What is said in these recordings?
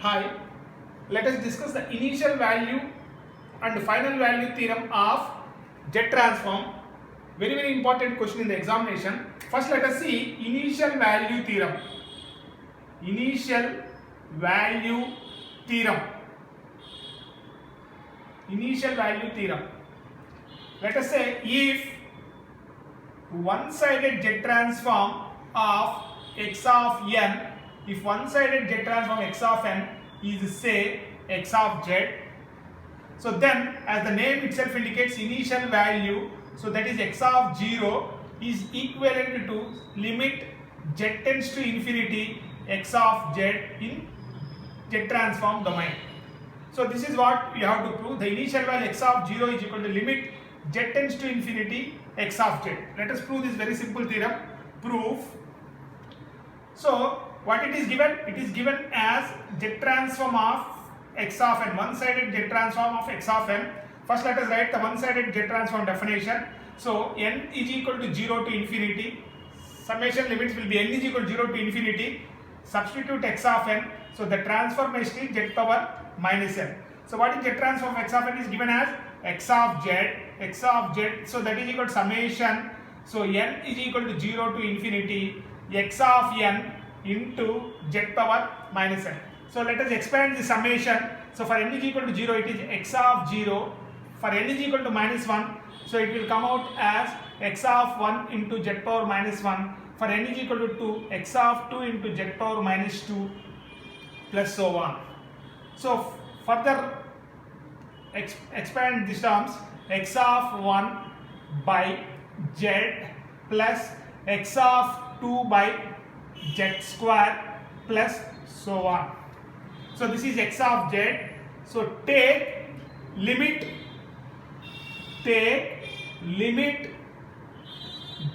Hi, let us discuss the initial value and final value theorem of Z transform. Very important question in the examination. First let us see initial value theorem. Initial value theorem. Initial value theorem. Let us say if one-sided Z transform of x of n, if one-sided Z transform x of n is say x of z, so then as the name itself indicates initial value, so that is x of 0 is equivalent to limit z tends to infinity x of z in Z transform domain. So this is what you have to prove. The initial value x of 0 is equal to limit z tends to infinity x of z. Let us prove this very simple theorem. Proof. So what it is given? It is given as Z transform of x of n, one-sided Z transform of x of n. First let us write the one-sided Z transform definition. So n is equal to 0 to infinity. Summation limits will be n is equal to 0 to infinity. Substitute x of n. So the transformation is z power minus n. So what is Z transform of x of n is given as x of z. So that is equal to summation. So n is equal to 0 to infinity x of n into z power minus n. So let us expand the summation. So for n is equal to 0 it is x of 0. For n is equal to minus 1, so it will come out as x of 1 into z power minus 1. For n is equal to 2, x of 2 into z power minus 2 plus so on. So further expand these terms, x of 1 by z plus x of 2 by z square plus so on. So this is x of z. So take limit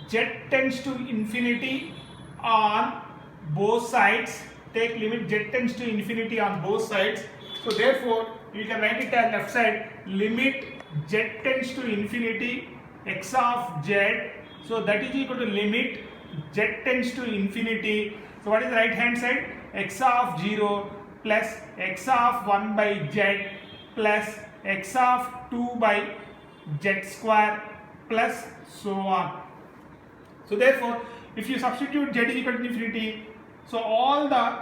z tends to infinity on both sides. Take limit z tends to infinity on both sides. So therefore you can write it as left side limit z tends to infinity x of z. So that is equal to limit z tends to infinity. So what is the right hand side? X of 0 plus x of 1 by z plus x of 2 by z square plus so on. So therefore if you substitute z is equal to infinity, so all the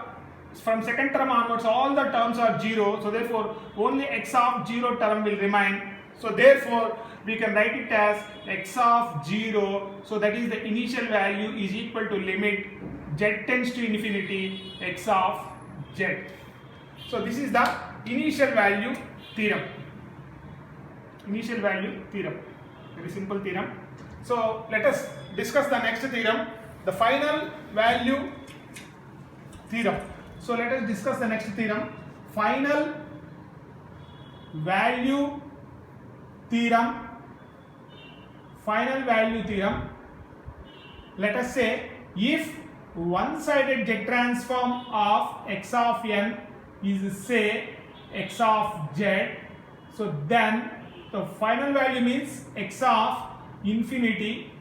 from second term onwards all the terms are 0. So therefore only x of 0 term will remain. So therefore we can write it as x of 0. So that is the initial value is equal to limit z tends to infinity x of z. So this is the initial value theorem. Initial value theorem. Very simple theorem. So let us discuss the next theorem, the final value theorem. So let us discuss the next theorem, final value theorem. Final value theorem. Let us say if one-sided Z transform of x of n is say x of z, so then the final value means x of infinity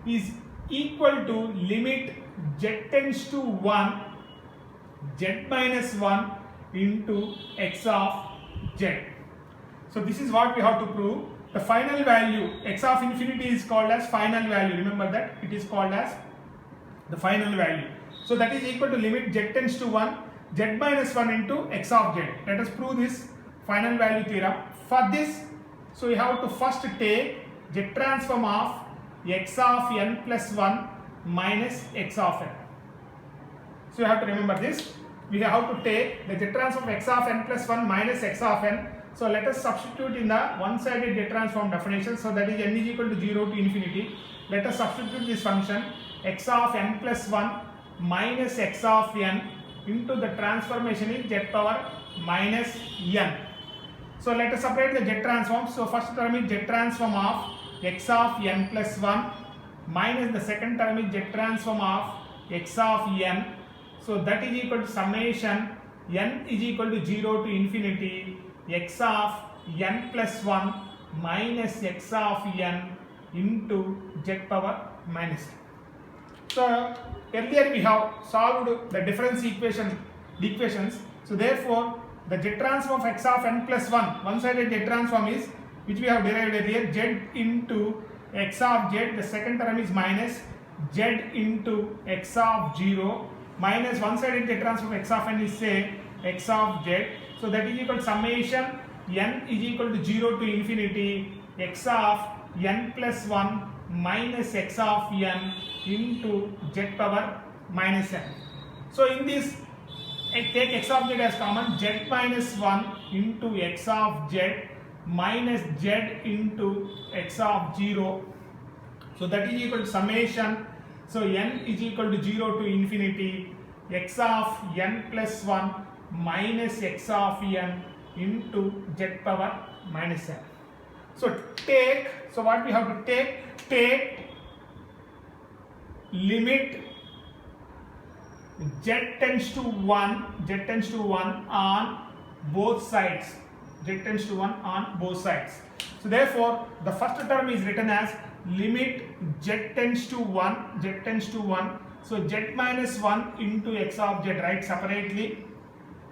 is equal to limit z tends to 1 z minus 1 into x of z. So this is what we have to prove. The final value x of infinity is called as final value. Remember that it is called as the final value. So that is equal to limit z tends to 1 z minus 1 into x of z. Let us prove this final value theorem. For this, so you have to first take z transform of x of n plus 1 minus x of n. So you have to remember this. We have to take the z transform of x of n plus 1 minus x of n. So let us substitute in the one-sided Z transform definition. So that is n is equal to 0 to infinity. Let us substitute this function x of n plus 1 minus x of n into the transformation in z power minus n. So let us separate the Z transform. So first term is Z transform of x of n plus 1 minus the second term is Z transform of x of n. So that is equal to summation n is equal to 0 to infinity x of n plus 1 minus x of n into z power minus n. So earlier we have solved the difference equation the equations. So therefore, the Z transform of x of n plus 1, one-sided Z transform is, which we have derived earlier, Z into x of Z, the second term is minus Z into x of 0, minus one-sided Z transform of x of n is say x of Z. So that is equal to summation n is equal to 0 to infinity x of n plus 1 minus x of n into z power minus n. So in this, take x of z as common, z minus 1 into x of z minus z into x of 0. So that is equal to summation. So n is equal to 0 to infinity x of n plus 1 minus x of n into z power minus n. So what we have to take limit z tends to 1 on both sides. Z tends to 1 on both sides. So therefore, the first term is written as limit z tends to 1. So z minus 1 into x of z, right, separately.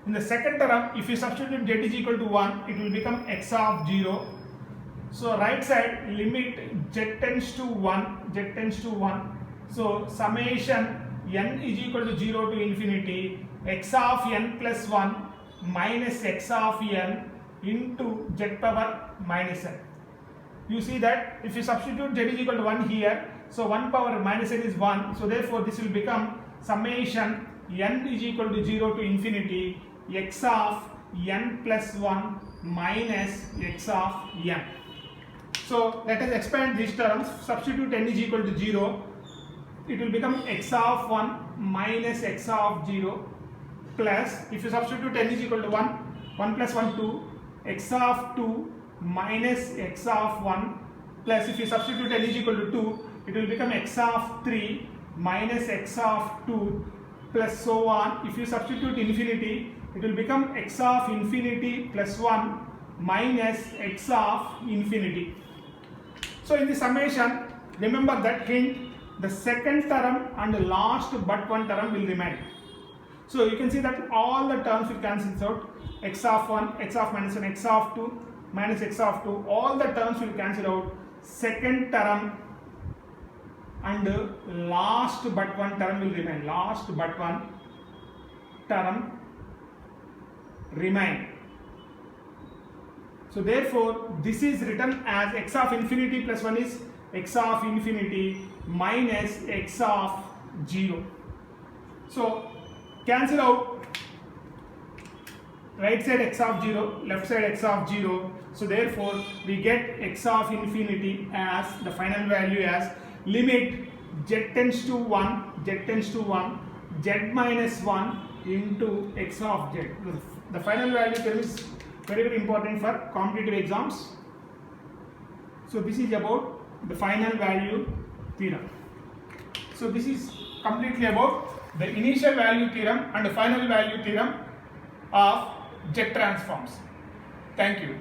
In the second term, if you substitute z is equal to 1, it will become x of 0. So right side, limit z tends to 1. So summation n is equal to 0 to infinity x of n plus 1 minus x of n into z power minus n. You see that if you substitute z is equal to 1 here, so 1 power minus n is 1. So therefore this will become summation n is equal to 0 to infinity x of n plus 1 minus x of n. So let us expand these terms. Substitute n is equal to 0. It will become x of 1 minus x of 0 plus, if you substitute n is equal to 1 plus 1 2, x of 2 minus x of 1 plus, if you substitute n is equal to 2, it will become x of 3 minus x of 2 plus so on. If you substitute infinity, it will become x of infinity plus 1 minus x of infinity. So in the summation, remember that hint, the second term and the last but one term will remain. So you can see that all the terms will cancel out. X of 1, x of minus 1, x of 2 minus x of 2, all the terms will cancel out. Second term and last but one term will remain. Last but one term remain. So therefore this is written as x of infinity plus 1 is x of infinity minus x of 0. So cancel out right side x of 0, left side x of 0. So therefore we get x of infinity as the final value as limit z tends to 1, z minus 1 into x of z. The final value term is very, very important for competitive exams. So this is about the final value theorem. So this is completely about the initial value theorem and the final value theorem of Z transforms. Thank you.